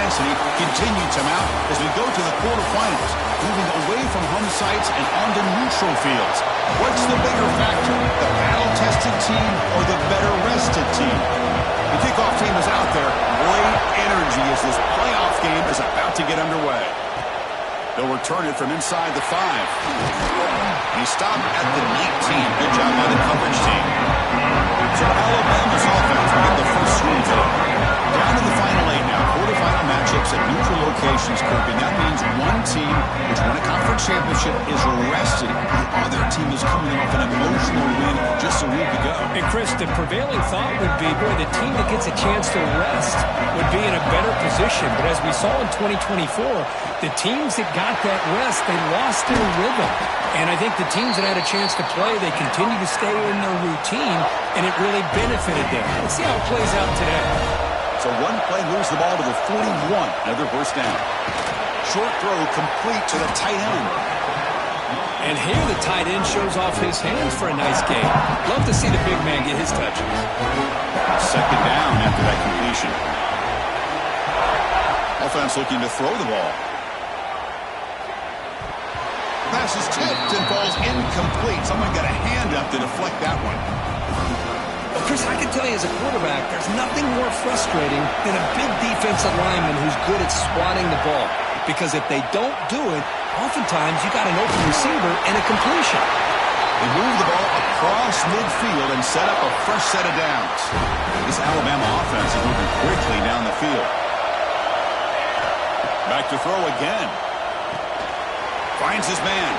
intensity continued to mount as we go to the quarterfinals, moving away from home sites and onto neutral fields. What's the bigger factor, the battle-tested team or the better-rested team? The kickoff team is out there. Great energy as this playoff game is about to get underway. They'll return it from inside the 5. And he stopped at the 19. Good job by the coverage team. So Alabama's offense will get the first swing today. Down to the final 8 now. Quarterfinal matchups at neutral locations, Kirk. And that means one team which won a conference championship is rested. The other team is coming off an emotional win just a week ago. And Chris, the prevailing thought would be, boy, the team that gets a chance to rest would be in a better position. But as we saw in 2024, the teams that got that rest, they lost their rhythm. And I think the teams that had a chance to play, they continue to stay in their routine, and it really benefited them. Let's see how it plays out today. So one play moves the ball to the 41. Another first down. Short throw complete to the tight end. And here the tight end shows off his hands for a nice game. Love to see the big man get his touches. Second down after that completion. Offense looking to throw the ball. Pass is tipped and falls incomplete. Someone got a hand up to deflect that one. Well, Chris, I can tell you as a quarterback, there's nothing more frustrating than a big defensive lineman who's good at swatting the ball. Because if they don't do it, oftentimes you got an open receiver and a completion. They move the ball across midfield and set up a fresh set of downs. This Alabama offense is moving quickly down the field. Back to throw again. Finds his man.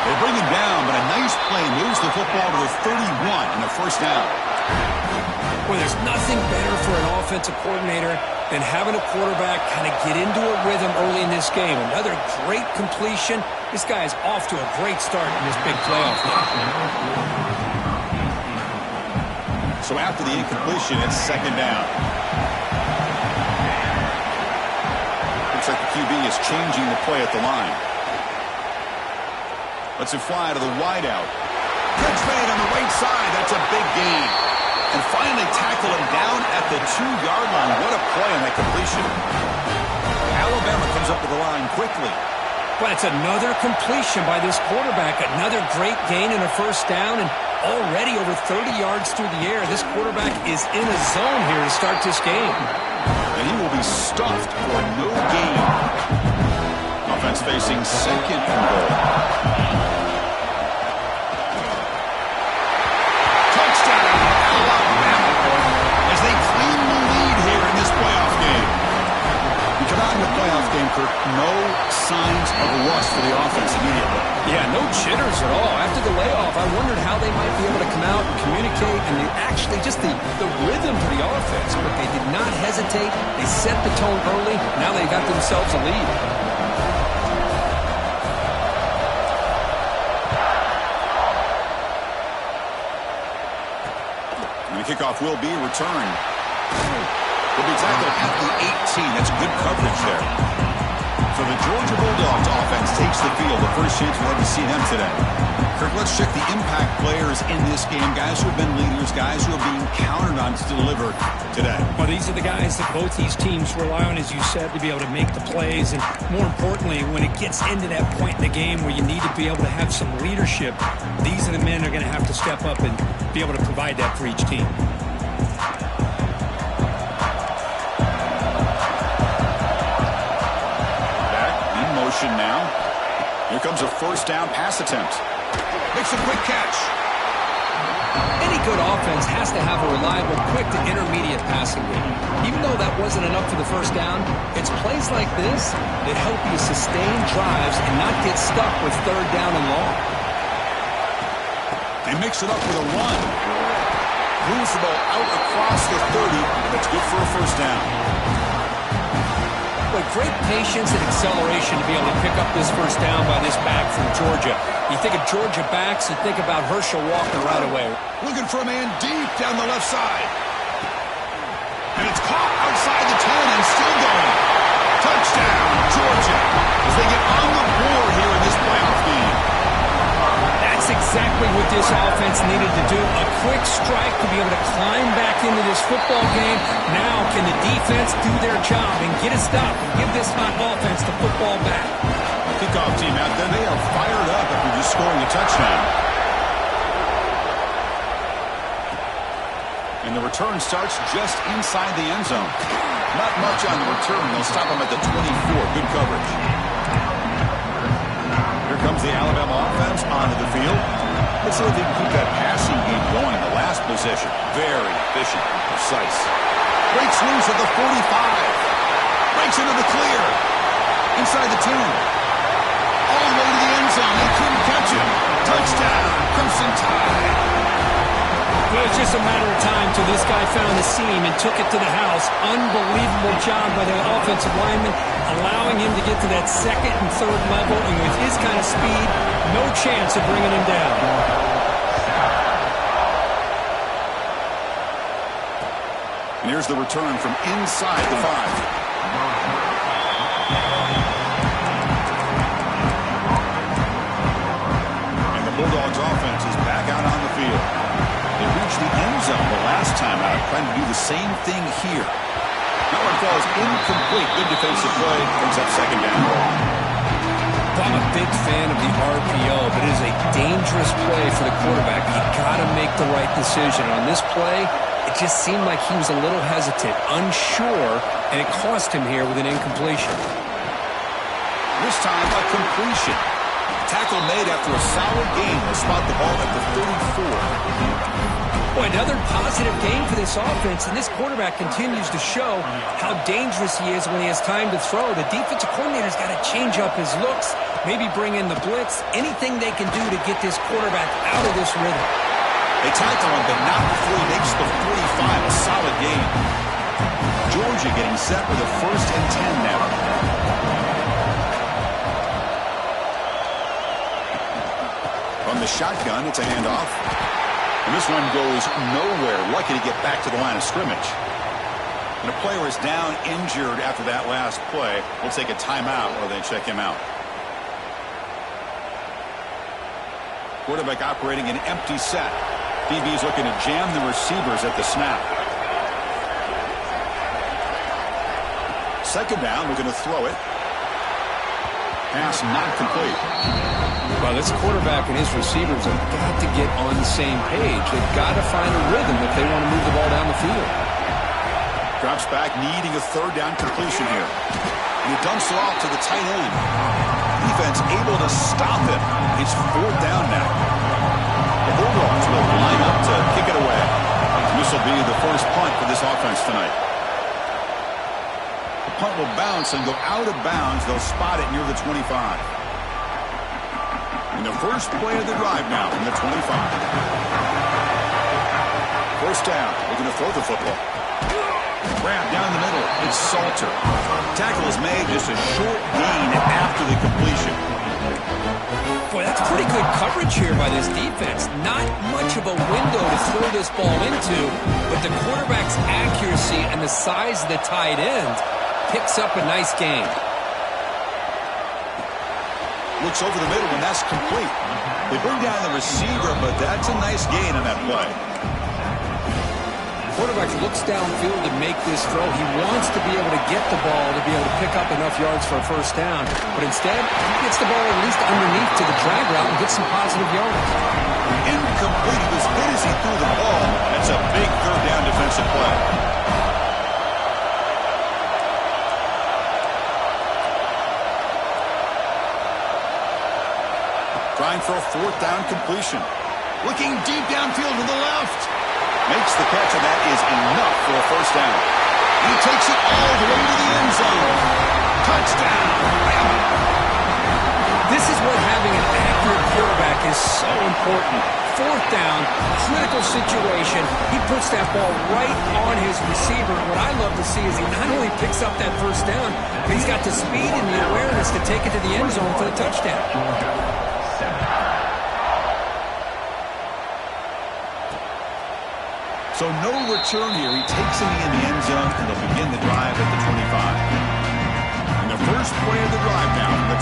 They bring him down, but a nice play moves the football to the 31 and a first down. Well, there's nothing better for an offensive coordinator than having a quarterback kind of get into a rhythm early in this game. Another great completion. This guy is off to a great start in this big playoff game. So after the incompletion, it's second down. Looks like the QB is changing the play at the line. Lets it fly to the wideout. Catch made on the right side. That's a big gain. And finally tackle him down at the 2-yard line. What a play on that completion. Alabama comes up to the line quickly. But it's another completion by this quarterback. Another great gain and a first down. And already over 30 yards through the air. This quarterback is in a zone here to start this game. And he will be stuffed for no gain. Offense facing second and goal. Kirk, no signs of rust for the offense immediately. Yeah, no jitters at all. After the layoff, I wondered how they might be able to come out and communicate and actually just the rhythm to the offense. But they did not hesitate. They set the tone early. Now they got themselves a lead. And the kickoff will be returned. Will be tackled at the 18. That's good coverage there. So the Georgia Bulldogs offense takes the field. The first chance we'll have to see them today. Kirk, let's check the impact players in this game. Guys who have been leaders, guys who are being counted on to deliver today. Well, these are the guys that both these teams rely on, as you said, to be able to make the plays. And more importantly, when it gets into that point in the game where you need to be able to have some leadership, these are the men who are going to have to step up and be able to provide that for each team. Now. Here comes a first down pass attempt. Makes a quick catch. Any good offense has to have a reliable, quick to intermediate passing game. Even though that wasn't enough for the first down, it's plays like this that help you sustain drives and not get stuck with third down and long. They mix it up with a run. Moves the ball out across the 30. That's good for a first down. But great patience and acceleration to be able to pick up this first down by this back from Georgia. You think of Georgia backs, you think about Herschel Walker right away. Looking for a man deep down the left side. And it's caught outside the 10 and still going. Touchdown, Georgia, as they get on the board here in this playoff game. That's exactly what this offense needed to do. A quick strike to be able to climb back into this football game. Now can the defense do their job and get a stop and give this hot offense the football back? Kickoff team out there, they are fired up after just scoring a touchdown. And the return starts just inside the end zone. Not much on the return. They'll stop him at the 24. Good coverage. Here comes the Alabama offense onto the field. Let's see if they can keep that passing game going in the last possession. Very efficient and precise. Breaks loose at the 45. Breaks into the clear. Inside the 10. All the way to the end zone. They couldn't catch him. Touchdown. Crimson Tide. Well, it's just a matter of time till this guy found the seam and took it to the house. Unbelievable job by the offensive lineman, allowing him to get to that second and third level, and with his kind of speed, no chance of bringing him down. And here's the return from inside the 5. And the Bulldogs offense is back out on the field. They reached the end zone the last time out, trying to do the same thing here. That one falls incomplete. Good defensive play. Brings up second down. Well, I'm a big fan of the RPO, but it is a dangerous play for the quarterback. You got to make the right decision. On this play, it just seemed like he was a little hesitant, unsure, and it cost him here with an incompletion. This time, a completion. Tackle made after a solid gain. They'll spot the ball at the 34. Boy, another positive game for this offense, and this quarterback continues to show how dangerous he is when he has time to throw. The defensive coordinator's got to change up his looks, maybe bring in the blitz, anything they can do to get this quarterback out of this rhythm. They tackle him, but not before he makes the 45. A solid gain. Georgia getting set with a 1st and 10 now. From the shotgun, it's a handoff. And this one goes nowhere. Lucky to get back to the line of scrimmage. And a player is down injured after that last play. We'll take a timeout or they check him out. Quarterback operating an empty set. DB's looking to jam the receivers at the snap. Second down, we're going to throw it. Pass not complete. Well, this quarterback and his receivers have got to get on the same page. They've got to find a rhythm if they want to move the ball down the field. Drops back, needing a third down completion here. And he dumps it off to the tight end. Defense able to stop him. It's 4th down now. The Bulldogs will line up to kick it away. This will be the first punt for this offense tonight. The punt will bounce and go out of bounds. They'll spot it near the 25. And the first play of the drive now from the 25. First down. We're going to throw the football. Grab down the middle. It's Salter. Tackle is made, just a short gain after the completion. Boy, that's pretty good coverage here by this defense. Not much of a window to throw this ball into, but the quarterback's accuracy and the size of the tight end picks up a nice gain. Looks over the middle, and that's complete. They bring down the receiver, but that's a nice gain on that play. Quarterback looks downfield to make this throw. He wants to be able to get the ball to be able to pick up enough yards for a first down, but instead, he gets the ball at least underneath to the drag route and gets some positive yards. Incomplete. He was hit as he threw the ball. That's a big third down defensive play. Trying for a 4th down completion. Looking deep downfield to the left. Makes the catch, and that is enough for a first down. He takes it all the way to the end zone. Touchdown. This is what having an accurate quarterback is so important. 4th down, critical situation. He puts that ball right on his receiver. What I love to see is he not only picks up that first down, but he's got the speed and the awareness to take it to the end zone for the touchdown. So no return here. He takes him in the end zone, and they'll begin the drive at the 25. And the first play of the drive now from the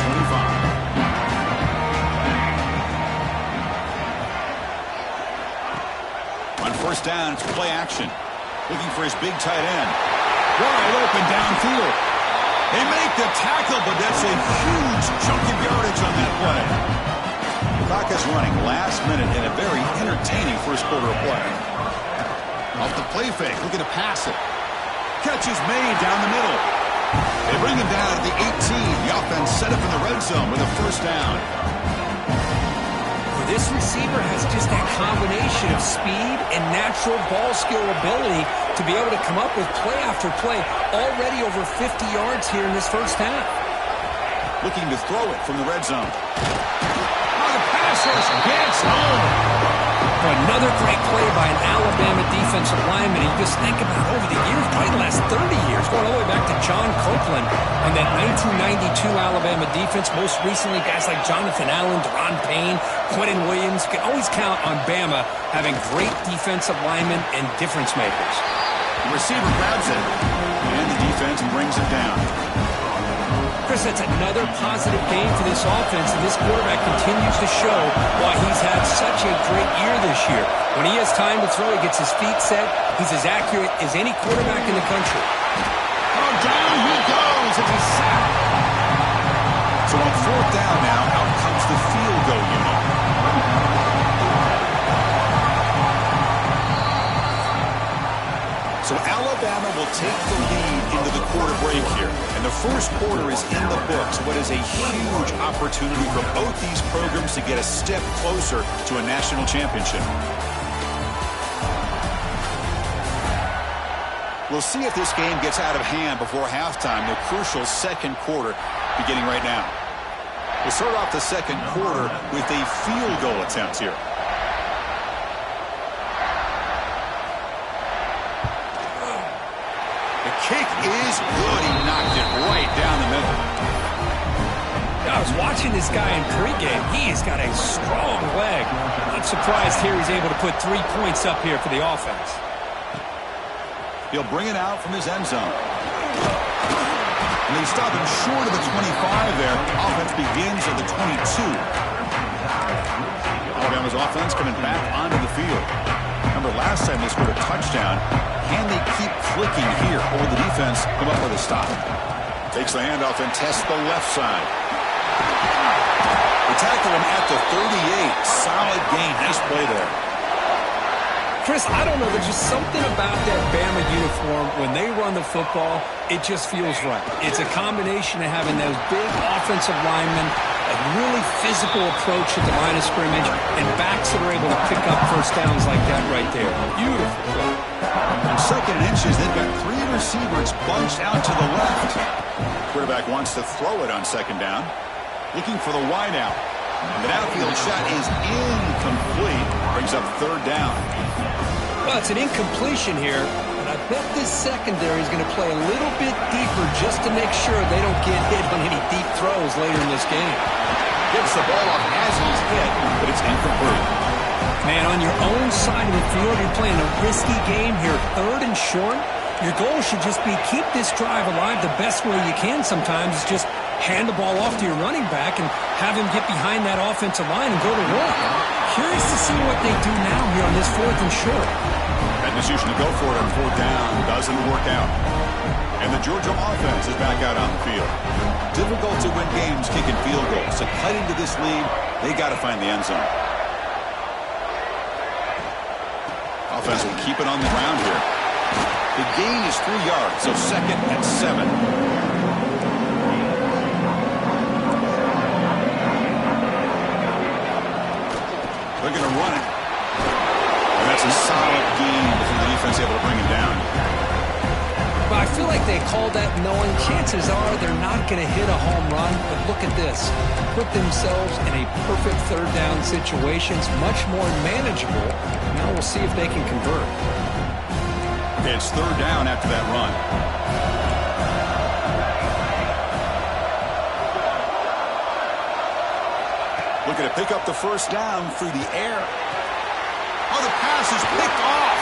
25. On first down, it's play action. Looking for his big tight end. Wide open downfield. They make the tackle, but that's a huge chunk of yardage on that play. Clock is running last minute in a very entertaining first quarter of play. Off the play fake, looking to pass it. Catch is made down the middle. They bring him down at the 18. The offense set up in the red zone with a first down. This receiver has just that combination of speed and natural ball skill ability to be able to come up with play after play, already over 50 yards here in this first half. Looking to throw it from the red zone. Oh, the pass rush gets home. Another great play by an Alabama defensive lineman. You just think about over the years, probably the last 30 years, going all the way back to John Copeland on that 1992 Alabama defense. Most recently, guys like Jonathan Allen, Deron Payne, Quentin Williams. You can always count on Bama having great defensive linemen and difference makers. The receiver grabs it, and the defense brings it down. Chris, that's another positive game for this offense, and this quarterback continues to show why he's had such a great year this year. When he has time to throw, he gets his feet set. He's as accurate as any quarterback in the country. Oh, down he goes. It's a sack. So on fourth down now, out comes the field goal unit. So Alabama will take the lead into the quarter break here. And the first quarter is in the books. What is a huge opportunity for both these programs to get a step closer to a national championship. We'll see if this game gets out of hand before halftime. The crucial second quarter beginning right now. We'll start off the second quarter with a field goal attempt here. Kick is good. He knocked it right down the middle. I was watching this guy in pregame. He has got a strong leg. Not surprised here he's able to put 3 points up here for the offense. He'll bring it out from his end zone. And they stop him short of the 25 there. Offense begins at the 22. Alabama's offense coming back onto the field. Remember last time they scored a touchdown. Can they keep clicking here, or will the defense come up with a stop? Takes the handoff and tests the left side. They tackle him at the 38. Solid gain. Nice play there. Chris, I don't know. There's just something about that Bama uniform. When they run the football, it just feels right. It's a combination of having those big offensive linemen, a really physical approach at the line of scrimmage, and backs that are able to pick up first downs like that right there. Beautiful. On second and inches, they've got 3 receivers bunched out to the left. Quarterback wants to throw it on second down. Looking for the wide out. And the outfield shot is incomplete. Brings up third down. Well, it's an incompletion here, and I bet this secondary is going to play a little bit deeper just to make sure they don't get hit on any deep throws later in this game. Gets the ball off as he's hit, but it's incomplete. Man, on your own side of the field, you're playing a risky game here, third and short. Your goal should just be keep this drive alive the best way you can sometimes is just hand the ball off to your running back and have him get behind that offensive line and go to work. Curious to see what they do now here on this fourth and short. That decision to go for it on fourth down doesn't work out. And the Georgia offense is back out on the field. Difficult to win games kicking field goals. To cut into this lead, they got to find the end zone. Offense will keep it on the ground here. The gain is 3 yards, so second and 7. They're going to run it. And that's a solid gain before the defense able to bring him down. Well, I feel like they called that knowing chances are they're not going to hit a home run. But look at this. Put themselves in a perfect third down situation. It's much more manageable. Now we'll see if they can convert. It's third down after that run. Looking to pick up the first down through the air. Oh, the pass is picked off.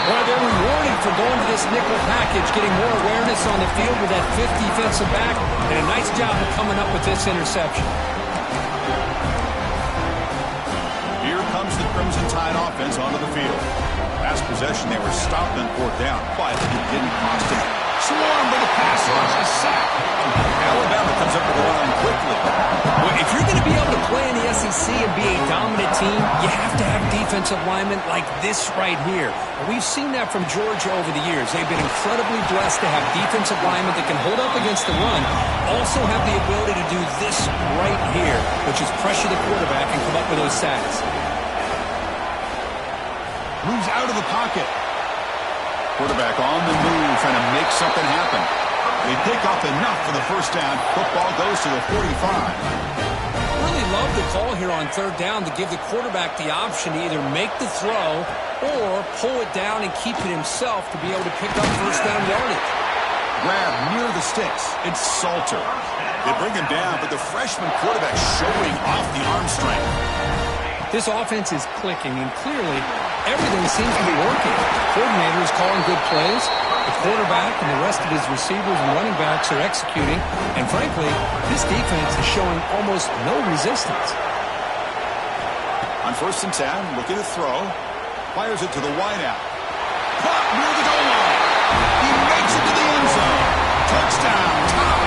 Well, they're rewarded for going to this nickel package, getting more awareness on the field with that fifth defensive back, and a nice job of coming up with this interception. Here comes the Crimson Tide offense onto the field. last possession, they were stopped on fourth down, but it didn't cost them. Swarmed by the pass rush, a sack. Alabama comes up with the line quickly. Well, if you're going to be able to play in the SEC and be a dominant team, you have to have defensive linemen like this right here. And we've seen that from Georgia over the years. They've been incredibly blessed to have defensive linemen that can hold up against the run, also have the ability to do this right here, which is pressure the quarterback and come up with those sacks. Moves out of the pocket. Quarterback on the move, trying to make something happen. They pick up enough for the first down. Football goes to the 45. Really love the call here on third down to give the quarterback the option to either make the throw or pull it down and keep it himself to be able to pick up first down yardage. Grab near the sticks. It's Salter. They bring him down, but the freshman quarterback showing off the arm strength. This offense is clicking, and clearly everything seems to be working. The coordinator is calling good plays. The quarterback and the rest of his receivers and running backs are executing. And frankly, this defense is showing almost no resistance. On 1st and 10, looking to throw. Fires it to the wideout. Caught near the goal line. He makes it to the end zone. Touchdown, tie.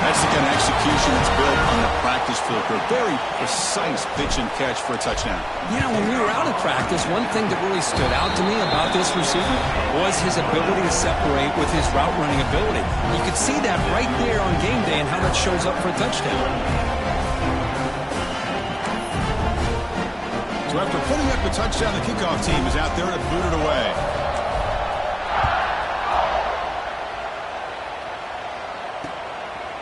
That's the kind of execution that's built on the practice field for a very precise pitch and catch for a touchdown. Yeah, when we were out of practice, one thing that really stood out to me about this receiver was his ability to separate with his route running ability. You could see that right there on game day and how that shows up for a touchdown. So after putting up a touchdown, the kickoff team is out there to boot it away.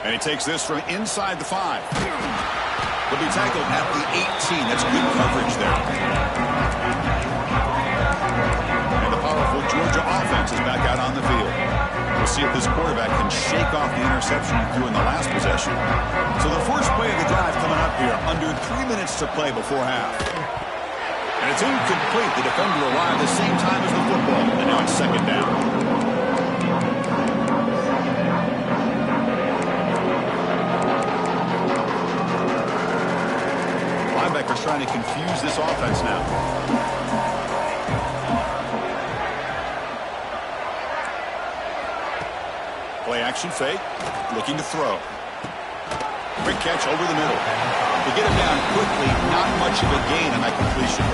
And he takes this from inside the 5. He'll be tackled at the 18. That's good coverage there. And the powerful Georgia offense is back out on the field. We'll see if this quarterback can shake off the interception he threw in the last possession. So the first play of the drive coming up here, under 3 minutes to play before half. And it's incomplete. The defender arrived the same time as the football, and now it's second down. Linebackers trying to confuse this offense now. Play action fake, looking to throw. Quick catch over the middle. To get him down quickly, not much of a gain on that completion.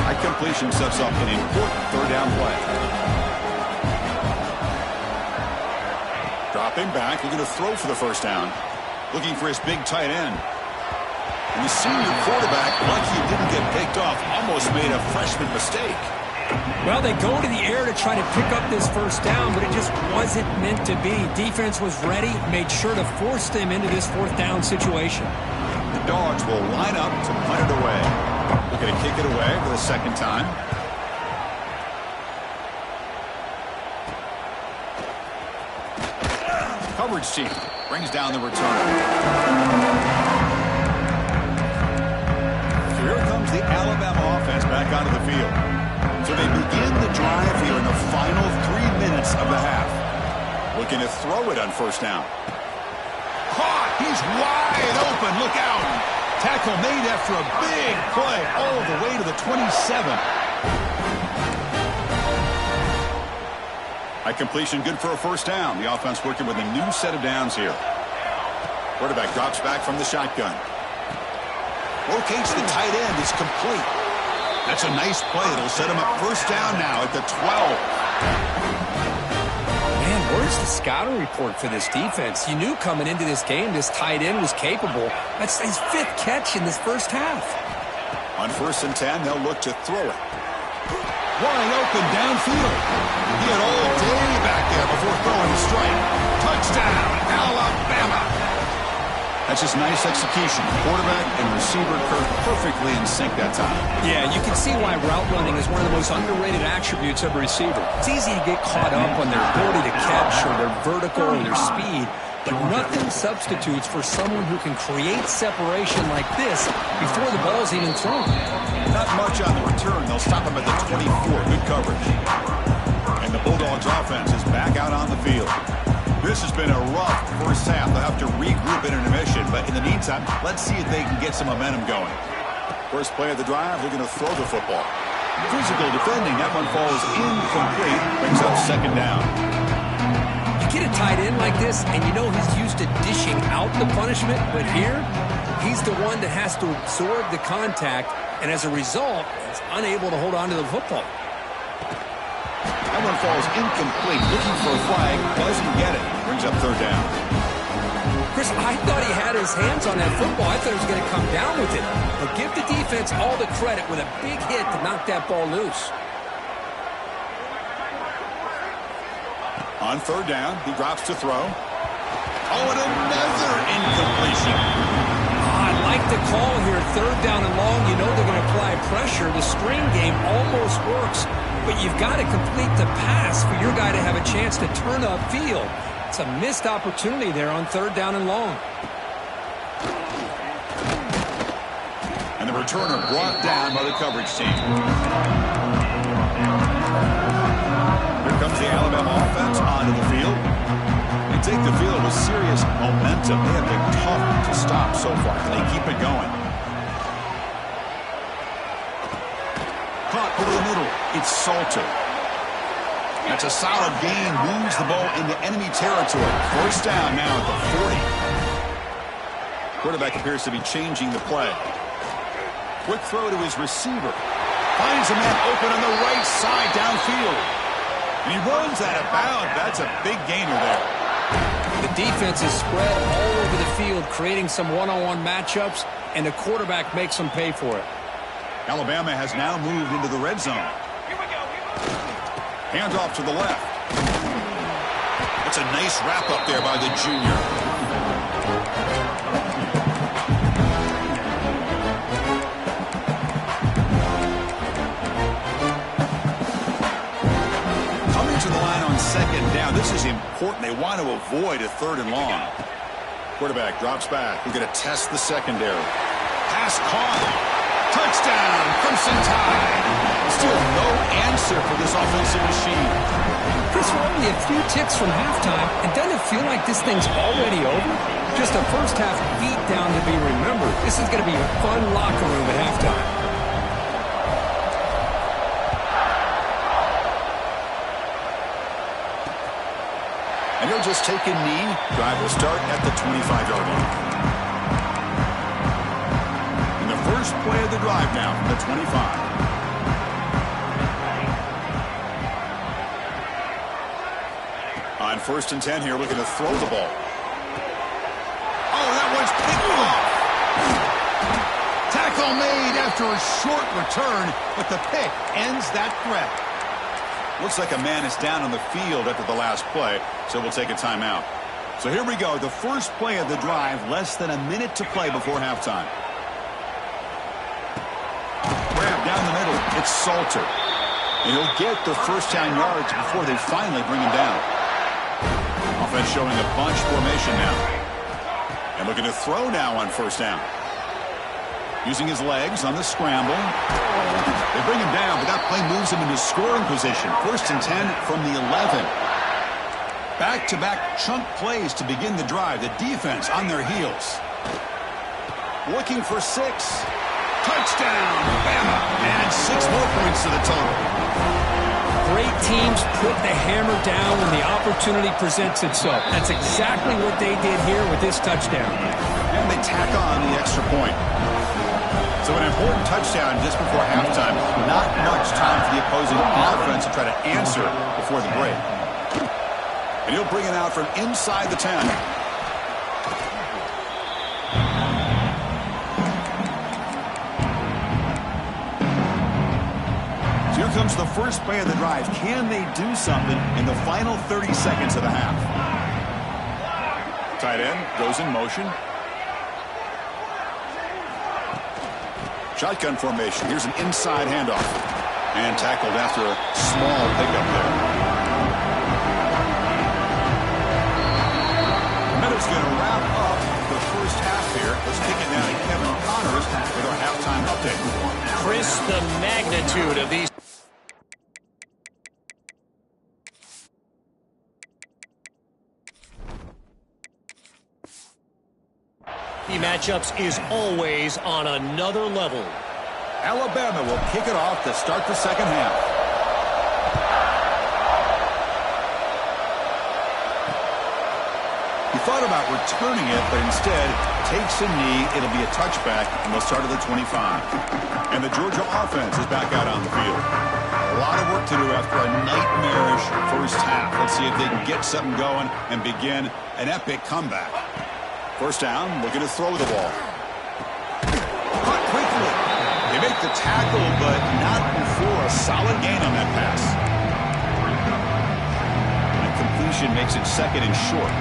That completion sets up an important third down play. Dropping back, looking to throw for the first down. Looking for his big tight end. And the senior quarterback, lucky he didn't get picked off, almost made a freshman mistake. Well, they go to the air to try to pick up this first down, but it just wasn't meant to be. Defense was ready, made sure to force them into this fourth down situation. The Dogs will line up to punt it away. They're going to kick it away for the second time. Coverage team brings down the return. So here comes the Alabama offense back onto the field. So they begin the drive here in the final 3 minutes of the half. Looking to throw it on first down. Caught! He's wide open. Look out! Tackle made after a big play all the way to the 27. High completion good for a first down. The offense working with a new set of downs here. Quarterback drops back from the shotgun. Locates the tight end. It's complete. That's a nice play. It'll set him up first down now at the 12. Man, where's the scouting report for this defense? You knew coming into this game this tight end was capable. That's his 5th catch in this first half. On 1st and 10, they'll look to throw it. Wide open downfield. He had all day back there before throwing the strike. Touchdown, Alabama. That's just nice execution. Quarterback and receiver perfectly in sync that time. Yeah, you can see why route running is one of the most underrated attributes of a receiver. It's easy to get caught up on their ability to catch or their vertical or their speed, but nothing substitutes for someone who can create separation like this before the ball's even thrown. Not much on the return. They'll stop him at the 24. Good coverage. And the Bulldogs offense is back out on the field. This has been a rough first half. They'll have to regroup in intermission, but in the meantime, let's see if they can get some momentum going. First play of the drive, looking to throw the football. Physical defending. That one falls incomplete. Brings up second down. You get a tight end like this, and you know he's used to dishing out the punishment, but here, he's the one that has to absorb the contact, and as a result, he's unable to hold on to the football. That one falls incomplete. Looking for a flag. Doesn't get it. Brings up third down. Chris, I thought he had his hands on that football. I thought he was going to come down with it. But give the defense all the credit with a big hit to knock that ball loose. On third down, he drops to throw. Oh, and another incompletion. I like the call here. Third down and long. You know they're going to apply pressure. The screen game almost works, but you've got to complete the pass for your guy to have a chance to turn upfield. It's a missed opportunity there on third down and long. And the returner brought down by the coverage team. Here comes the Alabama offense onto the field. They take the field with serious momentum. They have been tough to stop so far. They keep it going. Caught over the middle. It's Salter. That's a solid gain. Moves the ball into enemy territory. First down now at the 40. Quarterback appears to be changing the play. Quick throw to his receiver. Finds a man open on the right side downfield. And he runs out of bounds. That's a big gainer there. The defense is spread all over the field, creating some one-on-one matchups, and the quarterback makes them pay for it. Alabama has now moved into the red zone. Hand off to the left. That's a nice wrap up there by the junior. Coming to the line on second down. This is important. They want to avoid a third and long. Quarterback drops back. We're going to test the secondary. Pass caught. Touchdown, Crimson Tide. Still no answer for this offensive machine. Chris, we're only a few ticks from halftime, and doesn't it feel like this thing's already over? Just a first-half beatdown to be remembered. This is going to be a fun locker room at halftime. And he'll just take a knee. Drive will start at the 25-yard line. First play of the drive now from the 25. On 1st and 10 here, looking to throw the ball. Oh, that one's picked off. Tackle made after a short return, but the pick ends that threat. Looks like a man is down on the field after the last play, so we'll take a timeout. So here we go, the first play of the drive, less than a minute to play before halftime. Down the middle, it's Salter. And he'll get the first down yards before they finally bring him down. Offense showing a bunch formation now. And looking to throw now on first down. Using his legs on the scramble. They bring him down, but that play moves him into scoring position. 1st and 10 from the 11. Back-to-back chunk plays to begin the drive. The defense on their heels. Looking for 6. Touchdown, Bama, and 6 more points to the total. Great teams put the hammer down when the opportunity presents itself. That's exactly what they did here with this touchdown. And they tack on the extra point. So an important touchdown just before halftime. Not much time for the opposing offense to try to answer before the break. And he'll bring it out from inside the 10. Here comes the first play of the drive. Can they do something in the final 30 seconds of the half? Tight end goes in motion. Shotgun formation. Here's an inside handoff. And tackled after a small pickup there. The minute's going to wrap up the first half here. Let's kick it now to Kevin Connors with our halftime update. Chris, the magnitude of these matchups is always on another level. Alabama will kick it off to start the second half. He thought about returning it, but instead takes a knee. It'll be a touchback, and they'll start at the 25. And the Georgia offense is back out on the field. A lot of work to do after a nightmarish first half. Let's see if they can get something going and begin an epic comeback. First down, looking to throw the ball. Caught quickly. They make the tackle, but not before a solid gain on that pass. And completion makes it second and short.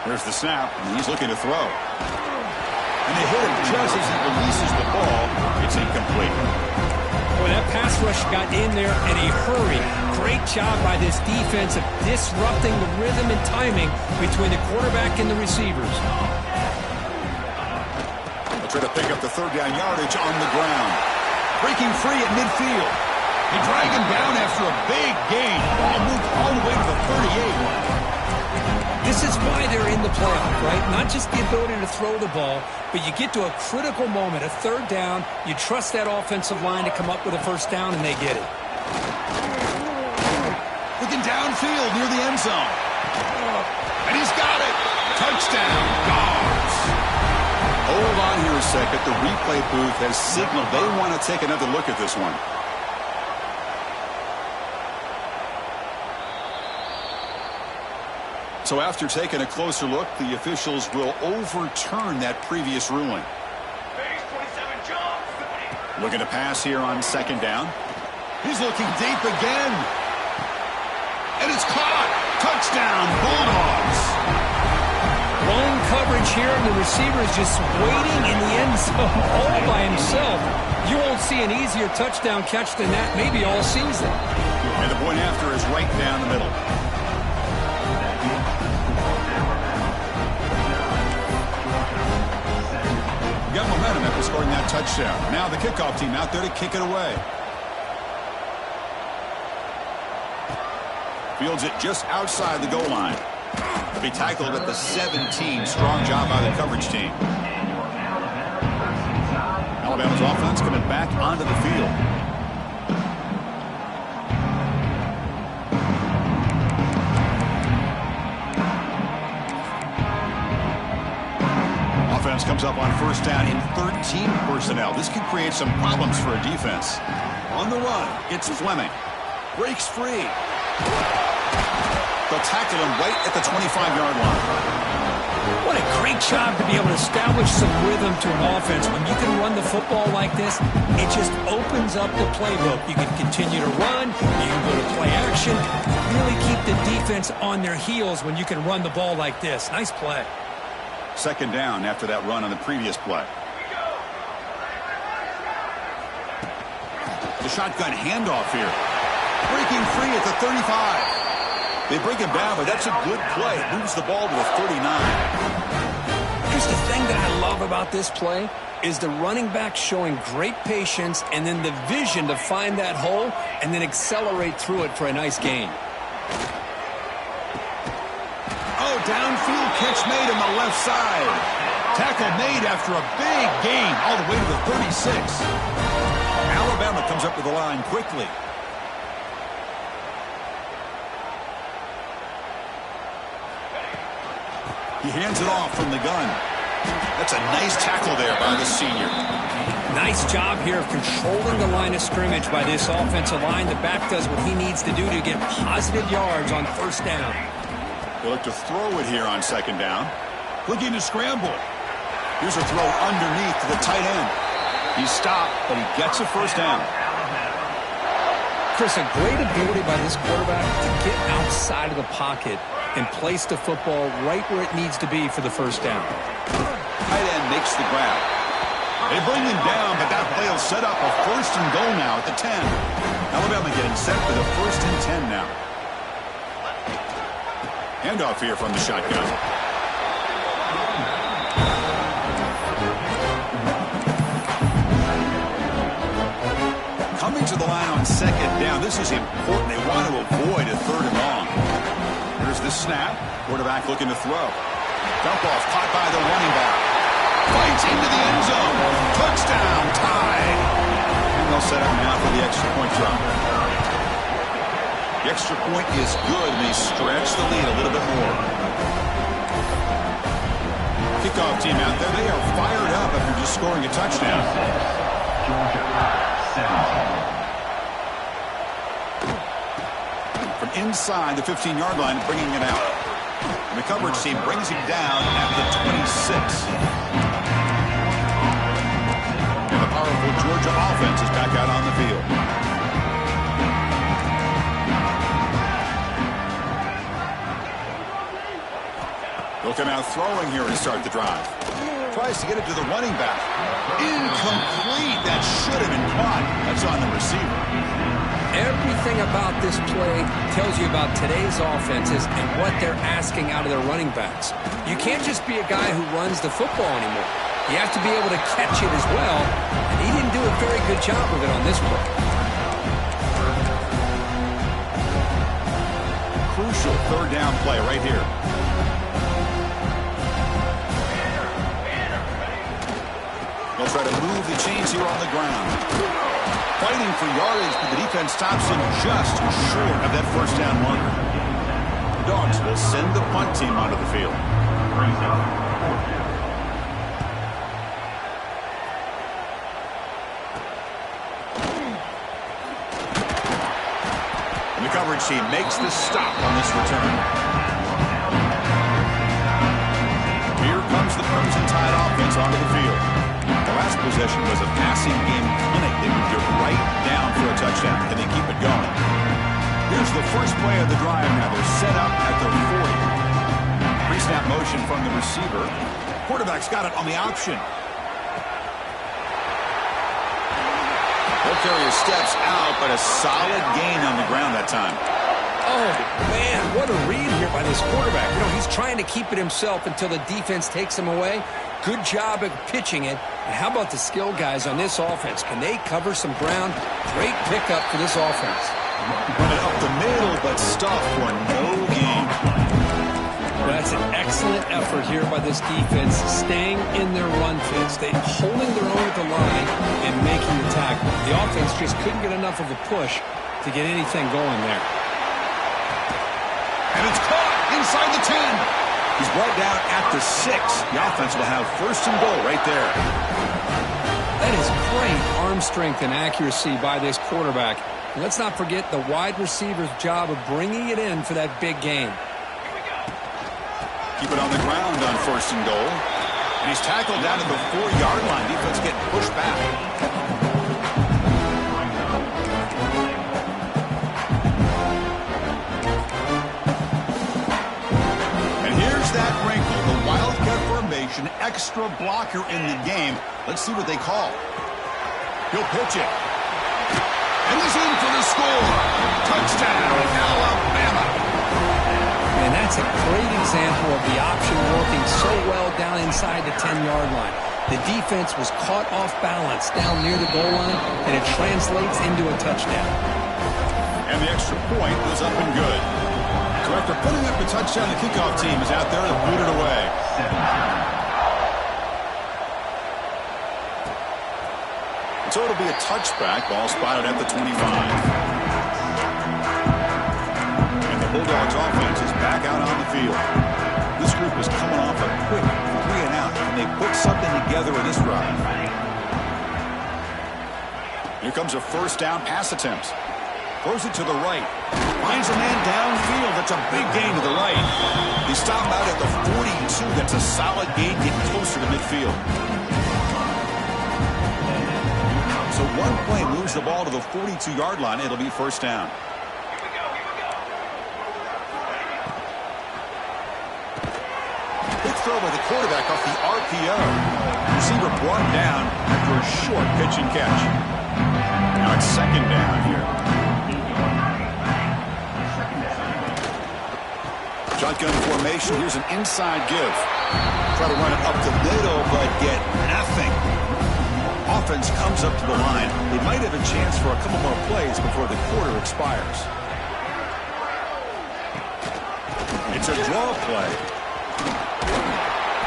There's the snap, and he's looking to throw. And they hit him just as he releases the ball. It's incomplete. Well, that pass rush got in there in a hurry. Great job by this defense of disrupting the rhythm and timing between the quarterback and the receivers. They'll try to pick up the third down yardage on the ground. Breaking free at midfield. They drag him down after a big gain. Ball moved all the way to the 38. This is why they're in the playoff, right? Not just the ability to throw the ball, but you get to a critical moment, a third down, you trust that offensive line to come up with a first down, and they get it. Looking downfield near the end zone. And he's got it. Touchdown, Dogs. Hold on here a second. The replay booth has signaled they want to take another look at this one. So after taking a closer look, the officials will overturn that previous ruling. Looking to pass here on second down. He's looking deep again. And it's caught. Touchdown, Bulldogs. Long coverage here, and the receiver is just waiting in the end zone all by himself. You won't see an easier touchdown catch than that maybe all season. And the point after is right down the middle. Got momentum after scoring that touchdown. Now the kickoff team out there to kick it away. Fields it just outside the goal line. Be tackled at the 17. Strong job by the coverage team. Alabama's offense coming back onto the field. Offense comes up on first down in 13 personnel. This could create some problems for a defense. On the run, it's Fleming. Breaks free. They'll tackle him right at the 25-yard line. What a great job to be able to establish some rhythm to an offense. When you can run the football like this, it just opens up the playbook. You can continue to run. You can go to play action. Really keep the defense on their heels when you can run the ball like this. Nice play. Second down after that run on the previous play. The shotgun handoff here. Breaking free at the 35. They bring him down, but that's a good play. Moves the ball to the 39. Here's the thing that I love about this play is the running back showing great patience and then the vision to find that hole and then accelerate through it for a nice gain. Oh, downfield catch made on the left side. Tackle made after a big gain all the way to the 36. Alabama comes up to the line quickly. He hands it off from the gun. That's a nice tackle there by the senior. Nice job here of controlling the line of scrimmage by this offensive line. The back does what he needs to do to get positive yards on first down. They look to throw it here on second down. Looking to scramble. Here's a throw underneath to the tight end. He's stopped, but he gets a first down. Chris, a great ability by this quarterback to get outside of the pocket and place the football right where it needs to be for the first down. Tight end makes the grab. They bring him down, but that play will set up a first and goal now at the 10. Alabama getting set for the first and 10 now. Handoff here from the shotgun. Coming to the line on second down. This is important. They want to avoid a third and long. Here's the snap. Quarterback looking to throw. Dump off caught by the running back. Fights into the end zone. Touchdown, tied. And they'll set up now for the extra point drop. The extra point is good, and they stretch the lead a little bit more. Kickoff team out there. They are fired up after just scoring a touchdown. Georgia, 17. From inside the 15-yard line, bringing it out. And the coverage team brings him down at the 26. And the powerful Georgia offense is back out on the field. They'll come out throwing here to start the drive. Tries to get it to the running back. Incomplete. That should have been caught. That's on the receiver. Everything about this play tells you about today's offenses and what they're asking out of their running backs. You can't just be a guy who runs the football anymore. You have to be able to catch it as well, and he didn't do a very good job of it on this play. Crucial third down play right here. They'll try to move the chains here on the ground. Fighting for yardage, but the defense stops him just short of that first down marker. The Dogs will send the punt team onto the field. And the coverage team makes the stop on this return. Here comes the Crimson Tide offense onto the field. The last possession was a passing game clinic. They moved it right down for a touchdown. Can they keep it going? Here's the first play of the drive now. They're set up at the 40. Pre-snap motion from the receiver. Quarterback's got it on the option. Carrier steps out, but a solid gain on the ground that time. Oh, man, what a read here by this quarterback. You know, he's trying to keep it himself until the defense takes him away. Good job of pitching it. And how about the skill guys on this offense? Can they cover some ground? Great pickup for this offense. Running up the middle, but stuffed for no gain. That's an excellent effort here by this defense, staying in their run phase. They're holding their own at the line and making the tackle. The offense just couldn't get enough of a push to get anything going there. And it's caught inside the 10. He's brought down at the 6. The offense will have first and goal right there. That is great arm strength and accuracy by this quarterback. And let's not forget the wide receiver's job of bringing it in for that big game. Keep it on the ground on first and goal. And he's tackled down at the 4-yard line. Defense getting pushed back. And here's that wrinkle. The Wildcat formation, extra blocker in the game. Let's see what they call. He'll pitch it. And he's in for the score. Touchdown, Alabama. And that's a great example of the option working so well down inside the 10-yard line. The defense was caught off balance down near the goal line, and it translates into a touchdown. And the extra point was up and good. So after putting up the touchdown, the kickoff team is out there to boot it away. And so it'll be a touchback. Ball spotted at the 25. Bulldogs offense is back out on the field. This group is coming off a quick 3-and-out, and they put something together in this drive. Here comes a first down pass attempt. Throws it to the right. Finds a man downfield. That's a big gain to the right. He stopped out at the 42. That's a solid gain, getting closer to midfield. So one play moves the ball to the 42-yard line. It'll be first down. Throw by the quarterback off the RPO. Receiver brought down after a short pitch and catch. Now it's second down here. Shotgun formation. Here's an inside give. Try to run it up the middle, but get nothing. Offense comes up to the line. They might have a chance for a couple more plays before the quarter expires. It's a draw play.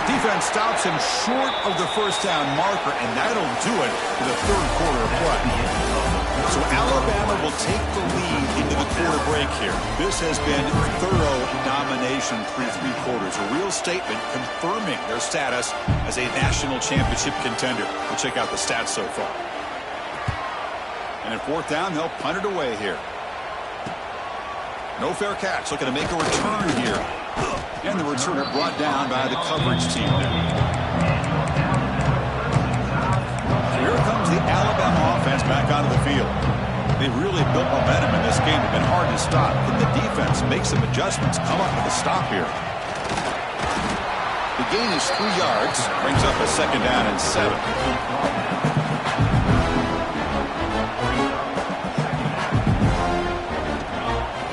Defense stops him short of the first down marker, and that'll do it for the third quarter of play. So Alabama will take the lead into the quarter break here. This has been thorough domination through three quarters. A real statement confirming their status as a national championship contender. We'll check out the stats so far. And at fourth down, they'll punt it away here. No fair catch. Looking to make a return here. And the returner brought down by the coverage team. Here comes the Alabama offense back onto the field. They've really built momentum in this game. It's been hard to stop. Can the defense make some adjustments, come up with a stop here? The gain is 3 yards. Brings up a second down and 7.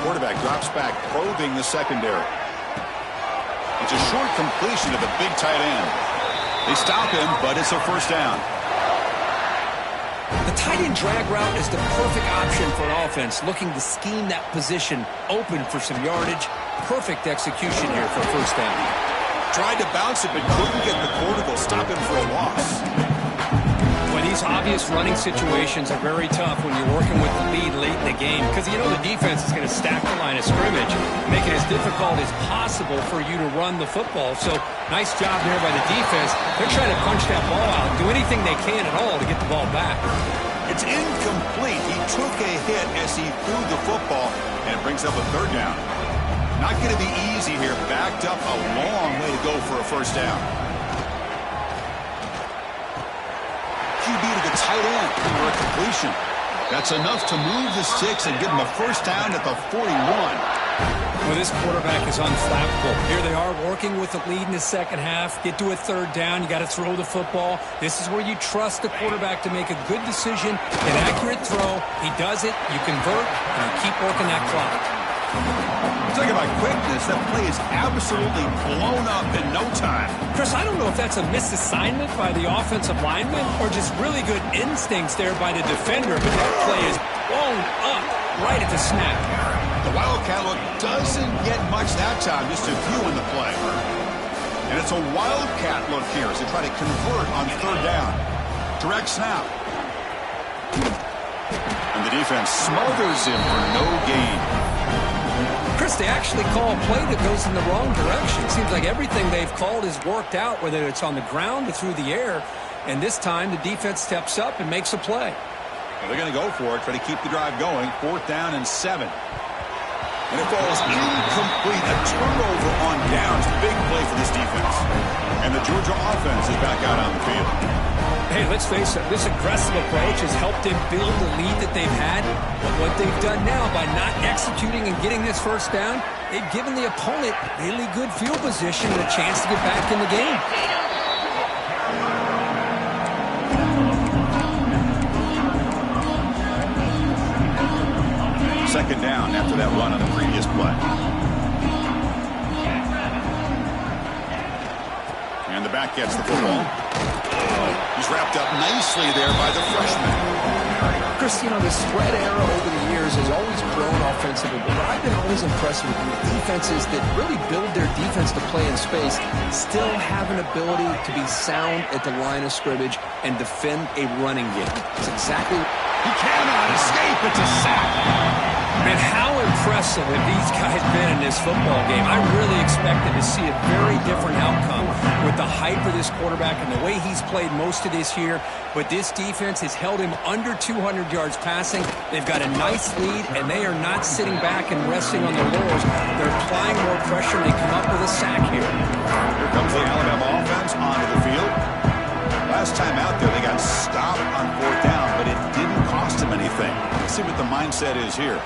Quarterback drops back, probing the secondary. It's a short completion to the big tight end. They stop him, but it's a first down. The tight end drag route is the perfect option for an offense looking to scheme that position open for some yardage. Perfect execution here for first down. Tried to bounce it, but couldn't get the cortical. Stop him for a loss. Well, these obvious running situations are very tough when you're working with the lead late in the game because you know the defense is going to stack the line of scrimmage, make it as difficult as possible for you to run the football. So nice job there by the defense. They're trying to punch that ball out, do anything they can at all to get the ball back. It's incomplete. He took a hit as he threw the football, and it brings up a third down. Not going to be easy here. Backed up a long way to go for a first down. QB to the tight end for a completion. That's enough to move the sticks and give him a first down at the 41. Well, this quarterback is unflappable. Here they are working with the lead in the second half. Get to a third down. You got to throw the football. This is where you trust the quarterback to make a good decision, an accurate throw. He does it. You convert, and you keep working that clock. Talking about quickness, that play is absolutely blown up in no time. Chris, I don't know if that's a misassignment by the offensive lineman or just really good instincts there by the defender, but that play is blown up right at the snap. The Wildcat look doesn't get much that time, just a few in the play. And it's a Wildcat look here as they try to convert on third down. Direct snap. And the defense smothers him for no gain. Chris, they actually call a play that goes in the wrong direction. It seems like everything they've called has worked out, whether it's on the ground or through the air. And this time, the defense steps up and makes a play. Well, they're going to go for it, try to keep the drive going. Fourth down and 7. And it falls incomplete. A turnover on downs. Big play for this defense. And the Georgia offense is back out on the field. Hey, let's face it, this aggressive approach has helped them build the lead that they've had. But what they've done now by not executing and getting this first down, they've given the opponent really good field position and a chance to get back in the game. Second down after that run on the previous play. And the back gets the football. He's wrapped up nicely there by the freshman. Chris, you know, the spread era over the years has always grown offensively, but I've been always impressed with defenses that really build their defense to play in space, still have an ability to be sound at the line of scrimmage and defend a running game. It's exactly... He cannot escape. It's a sack. Man, how impressive have these guys been in this football game? I really expected to see a very different outcome with the hype of this quarterback and the way he's played most of this year. But this defense has held him under 200 yards passing. They've got a nice lead, and they are not sitting back and resting on their laurels. They're applying more pressure, and they come up with a sack here. Here comes the Alabama offense onto the field. Last time out there, they got stopped on fourth down, but it didn't cost them anything. Let's see what the mindset is here.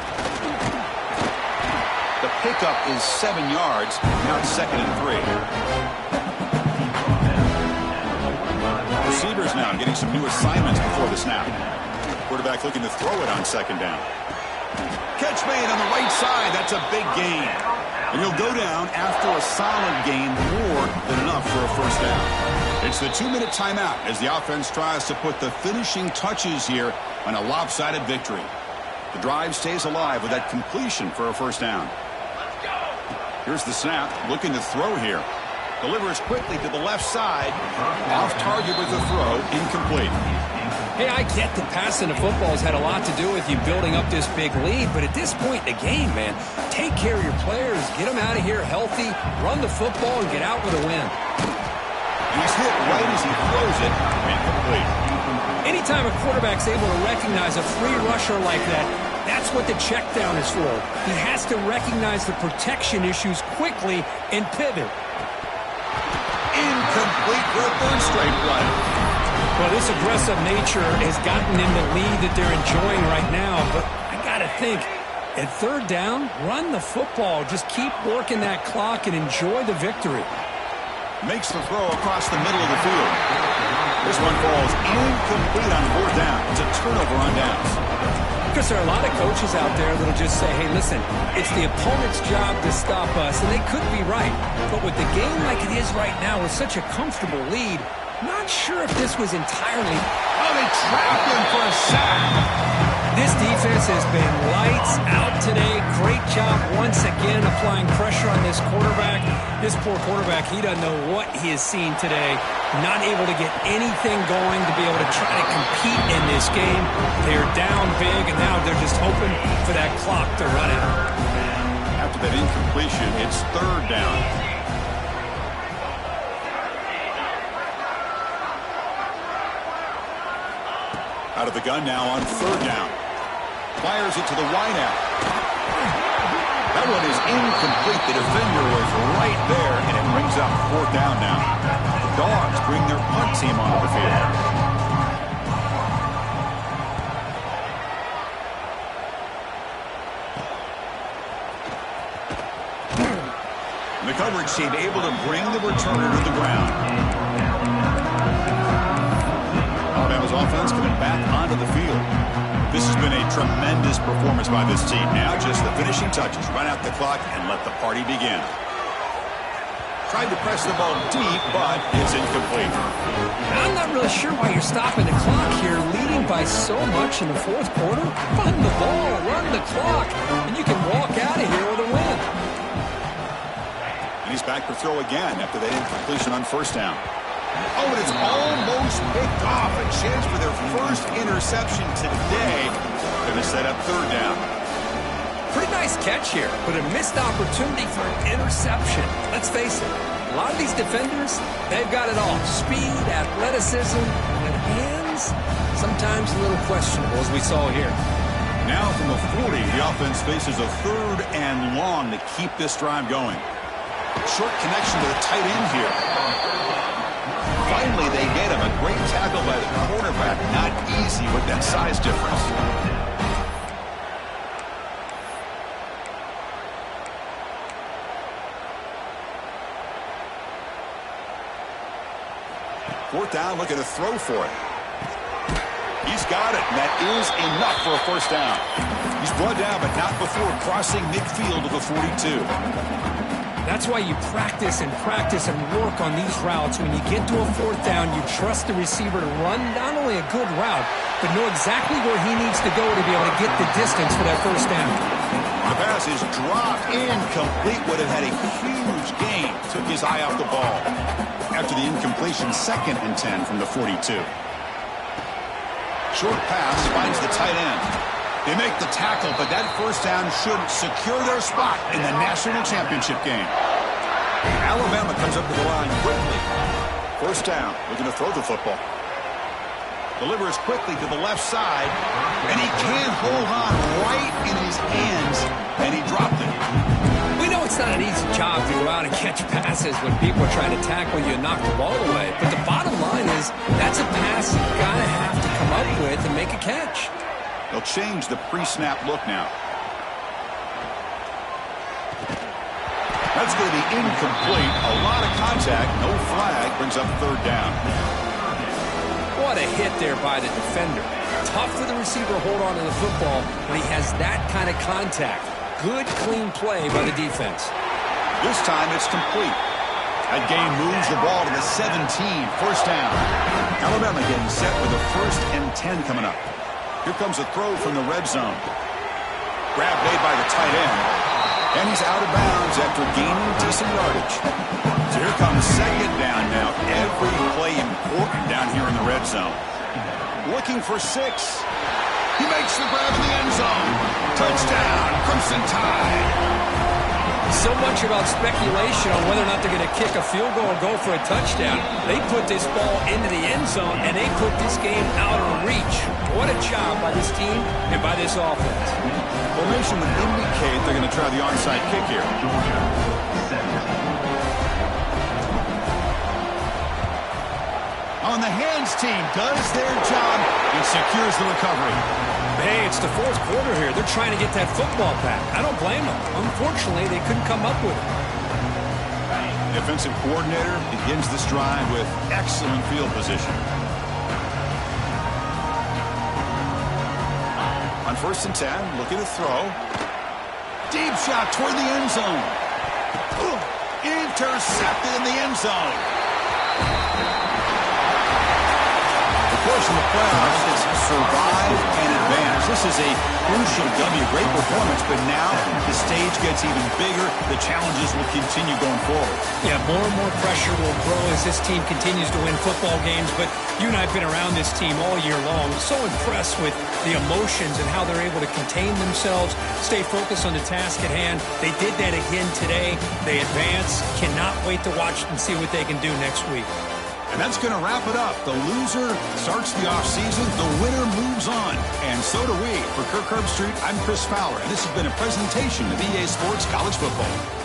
The pickup is 7 yards. Now it's 2nd and 3. Receivers now getting some new assignments before the snap. Quarterback looking to throw it on second down. Catch made on the right side. That's a big gain. And he'll go down after a solid gain, more than enough for a first down. It's the 2-minute timeout as the offense tries to put the finishing touches here on a lopsided victory. The drive stays alive with that completion for a first down. Here's the snap, looking to throw here. Delivers quickly to the left side. Off target with the throw. Incomplete. Hey, I get that passing the football has had a lot to do with you building up this big lead, but at this point in the game, man, take care of your players, get them out of here healthy, run the football, and get out with a win. He's hit right as he throws it. Incomplete. Anytime a quarterback's able to recognize a free rusher like that, that's what the check down is for. He has to recognize the protection issues quickly and pivot. Incomplete for a third straight run. Well, this aggressive nature has gotten in the lead that they're enjoying right now, but I got to think, at third down, run the football. Just keep working that clock and enjoy the victory. Makes the throw across the middle of the field. This one falls incomplete on fourth down. It's a turnover on downs. Because there are a lot of coaches out there that'll just say, hey, listen, it's the opponent's job to stop us, and they could be right. But with the game like it is right now with such a comfortable lead, not sure if this was entirely... Oh, they trapped him for a sack. This defense has been lights out today. Great job once again applying pressure on this quarterback. This poor quarterback, he doesn't know what he has seen today. Not able to get anything going to be able to try to compete in this game. They're down big, and now they're just hoping for that clock to run out. After that incompletion, it's third down. Out of the gun now on third down. Fires it to the wideout. That one is incomplete. The defender was right there, and it brings up fourth down now. The Dogs bring their punt team onto the field. And the coverage team able to bring the returner to the ground. Alabama's offense coming back onto the field. This has been a tremendous performance by this team. Now just the finishing touches. Run out the clock and let the party begin. Tried to press the ball deep, but it's incomplete. I'm not really sure why you're stopping the clock here, leading by so much in the fourth quarter. Run the ball, run the clock, and you can walk out of here with a win. And he's back to throw again after that incompletion on first down. Oh, and it's almost picked off. A chance for their first interception today. Going to set up third down. Pretty nice catch here, but a missed opportunity for an interception. Let's face it, a lot of these defenders, they've got it all. Speed, athleticism, and hands, sometimes a little questionable, as we saw here. Now from the 40, the offense faces a third and long to keep this drive going. Short connection to the tight end here. Finally, they get him. A great tackle by the cornerback. Not easy with that size difference. Fourth down, looking to throw for it. He's got it, and that is enough for a first down. He's brought down, but not before crossing midfield of the 42. That's why you practice and work on these routes. When you get to a fourth down, you trust the receiver to run not only a good route, but know exactly where he needs to go to be able to get the distance for that first down. The pass is dropped incomplete. Would have had a huge gain. Took his eye off the ball. After the incompletion, 2nd and 10 from the 42. Short pass finds the tight end. They make the tackle, but that first down should secure their spot in the national championship game. Alabama comes up to the line quickly. First down, looking to throw the football. Delivers quickly to the left side, and he can't hold on right in his hands, and he dropped it. We know it's not an easy job to go out and catch passes when people are trying to tackle you and knock the ball away. But the bottom line is, that's a pass you've got to have to come up with and make a catch. They'll change the pre-snap look now. That's going to be incomplete. A lot of contact. No flag. Brings up third down. What a hit there by the defender. Tough for the receiver to hold on to the football when he has that kind of contact. Good, clean play by the defense. This time it's complete. That gain moves the ball to the 17. First down. Alabama getting set with a 1st and 10 coming up. Here comes a throw from the red zone. Grab made by the tight end. And he's out of bounds after gaining decent yardage. So here comes second down now. Every play important down here in the red zone. Looking for 6. He makes the grab in the end zone. Touchdown, Crimson Tide. So much about speculation on whether or not they're going to kick a field goal or go for a touchdown. They put this ball into the end zone, and they put this game out of reach. What a job by this team and by this offense. Formation would indicate they're going to try the onside kick here. Georgia set. On the hands team does their job and secures the recovery. Hey, it's the fourth quarter here. They're trying to get that football back. I don't blame them. Unfortunately, they couldn't come up with it. Defensive coordinator begins this drive with excellent field position. On 1st and 10, looking to throw. Deep shot toward the end zone. Intercepted in the end zone. The course in the playoffs is survive and advance. This is a crucial W. Great performance, but now the stage gets even bigger. The challenges will continue going forward. Yeah, more and more pressure will grow as this team continues to win football games, but you and I have been around this team all year long. So impressed with the emotions and how they're able to contain themselves, stay focused on the task at hand. They did that again today. They advance. Cannot wait to watch and see what they can do next week. And that's going to wrap it up. The loser starts the offseason. The winner moves on. And so do we. For Kirk Herbstreit, I'm Chris Fowler. And this has been a presentation of EA Sports College Football.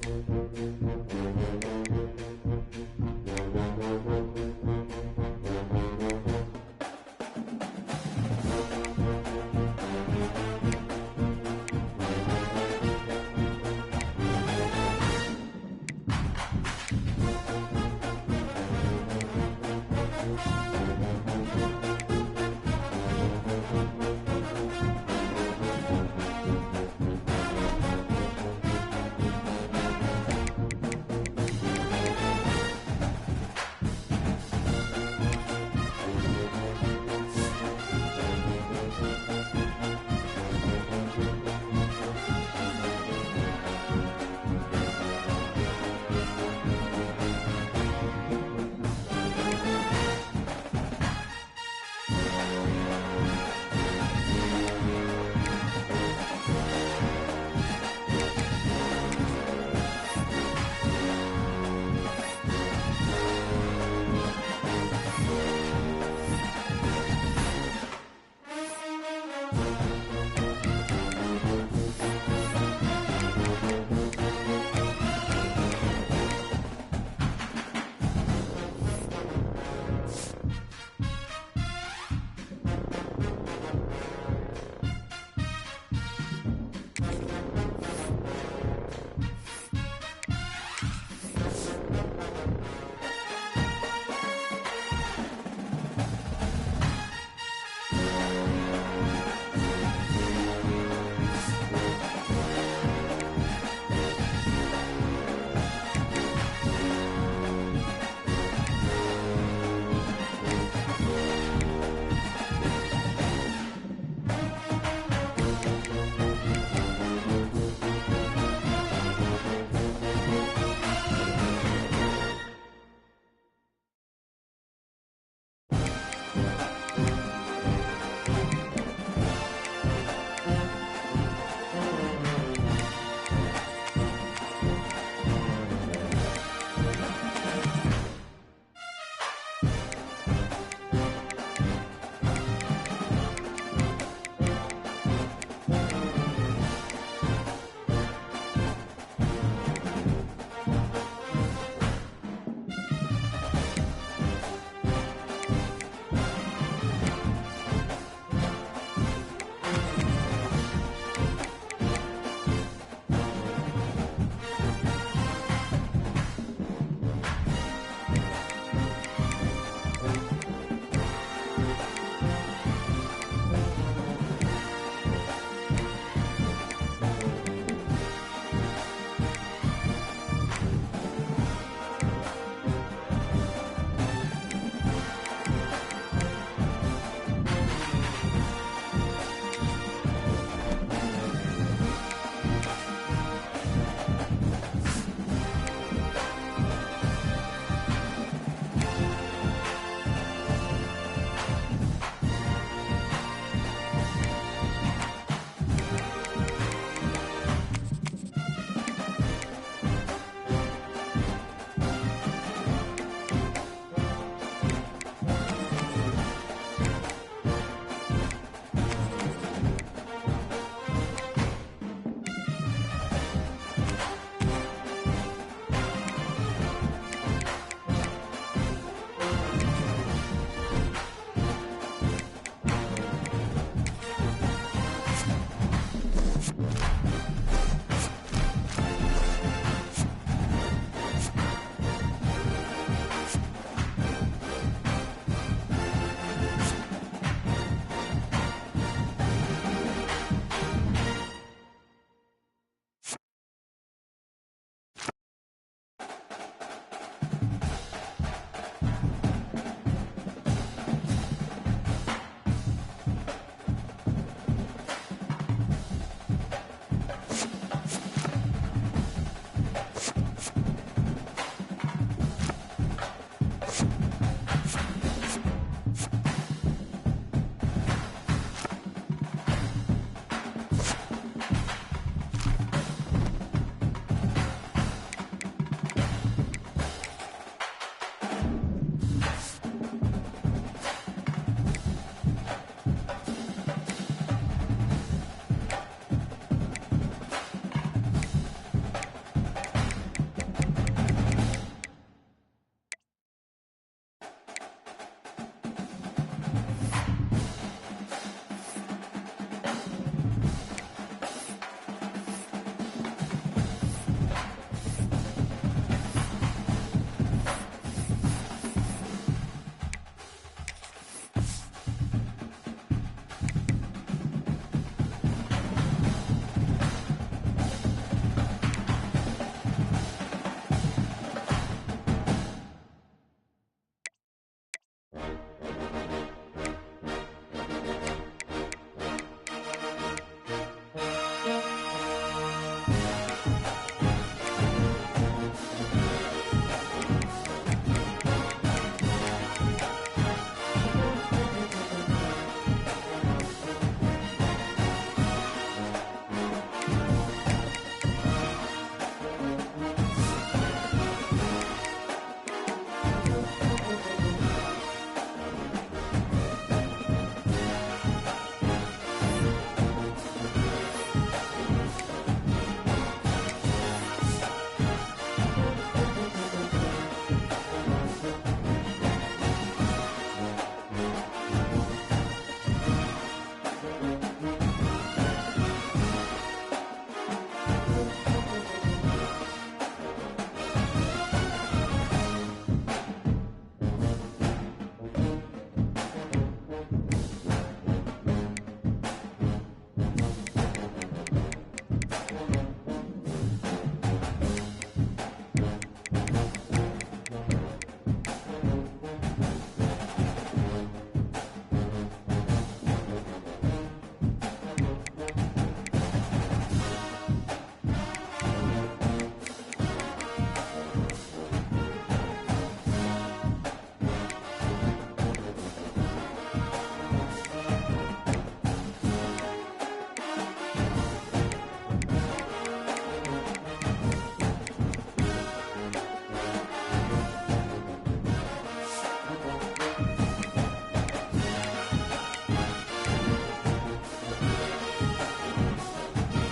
Georgia.